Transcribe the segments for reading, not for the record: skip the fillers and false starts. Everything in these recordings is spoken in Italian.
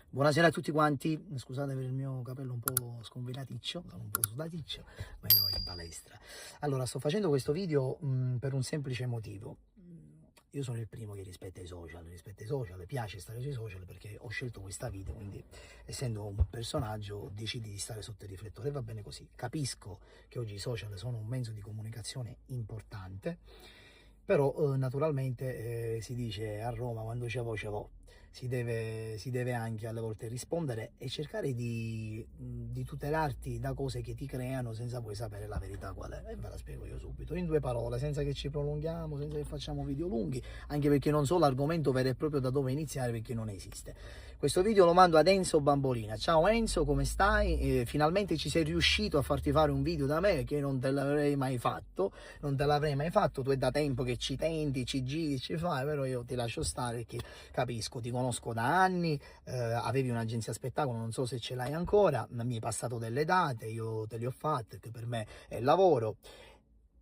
Buonasera a tutti quanti, scusate per il mio capello un po' sconvinaticcio, sono un po' sudaticcio, ma io in palestra. Allora, sto facendo questo video per un semplice motivo. Io sono il primo che rispetta i social, piace stare sui social perché ho scelto questa vita, quindi essendo un personaggio decidi di stare sotto il riflettore e va bene così. Capisco che oggi i social sono un mezzo di comunicazione importante, però naturalmente si dice a Roma quando c'è voce vo'. Si deve anche alle volte rispondere e cercare di tutelarti da cose che ti creano senza poi sapere la verità qual è. E ve la spiego io subito, in due parole, senza che ci prolunghiamo, senza che facciamo video lunghi, anche perché non so l'argomento vero e proprio da dove iniziare perché non esiste. Questo video lo mando ad Enzo Bambolina. Ciao Enzo, come stai? Finalmente ci sei riuscito a farti fare un video da me che non te l'avrei mai fatto, tu è da tempo che ci tenti, ci giri, ci fai, però io ti lascio stare perché capisco, ti conosco da anni, avevi un'agenzia spettacolo, non so se ce l'hai ancora, mi hai passato delle date, io te le ho fatte, che per me è lavoro.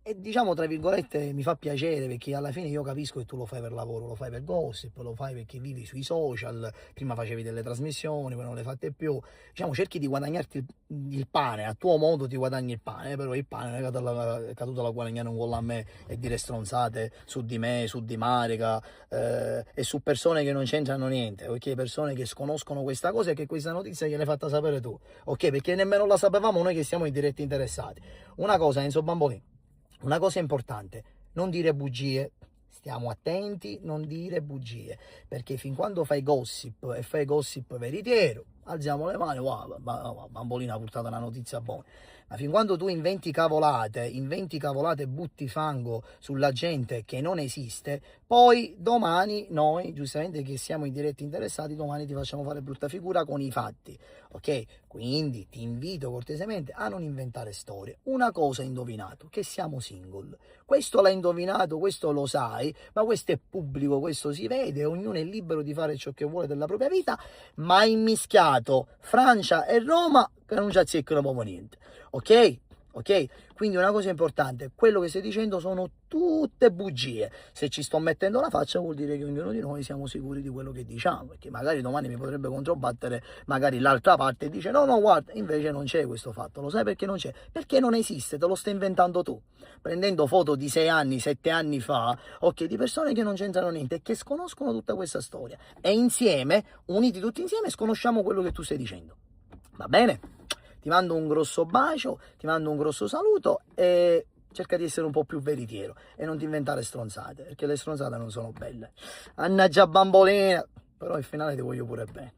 E diciamo, tra virgolette, mi fa piacere perché alla fine io capisco che tu lo fai per lavoro, lo fai per gossip, lo fai perché vivi sui social, prima facevi delle trasmissioni, poi non le fate più. Diciamo, cerchi di guadagnarti il pane, a tuo modo ti guadagni il pane, però il pane è caduto la guadagnare un gol a me e dire stronzate su di me, su di Marica e su persone che non c'entrano niente, perché persone che sconoscono questa cosa e che questa notizia gliel'hai fatta sapere tu, ok? Perché nemmeno la sapevamo noi che siamo i diretti interessati. Una cosa, Enzo Bambolini. Una cosa importante, non dire bugie, stiamo attenti, non dire bugie, perché fin quando fai gossip e fai gossip veritiero, alziamo le mani, wow, Bambolina ha portato una notizia buona, ma fin quando tu inventi cavolate e butti fango sulla gente che non esiste, poi domani noi, giustamente che siamo i diretti interessati, domani ti facciamo fare brutta figura con i fatti, ok? Quindi ti invito cortesemente a non inventare storie. Una cosa hai indovinato, che siamo single. Questo l'hai indovinato, questo lo sai, ma questo è pubblico, questo si vede, ognuno è libero di fare ciò che vuole della propria vita, ma immischiato Francia e Roma che non ci azzeccano proprio niente, ok? Ok? Quindi una cosa importante, quello che stai dicendo sono tutte bugie. Se ci sto mettendo la faccia vuol dire che ognuno di noi siamo sicuri di quello che diciamo, perché magari domani mi potrebbe controbattere magari l'altra parte e dice no no guarda, invece non c'è questo fatto. Lo sai perché non c'è? Perché non esiste, te lo stai inventando tu, prendendo foto di 6 anni, 7 anni fa, ok, di persone che non c'entrano niente e che sconoscono tutta questa storia, e insieme, uniti tutti insieme, sconosciamo quello che tu stai dicendo. Va bene? Ti mando un grosso bacio, ti mando un grosso saluto e cerca di essere un po' più veritiero e non ti inventare stronzate, perché le stronzate non sono belle. Annaggia Bambolina, però il finale ti voglio pure bene.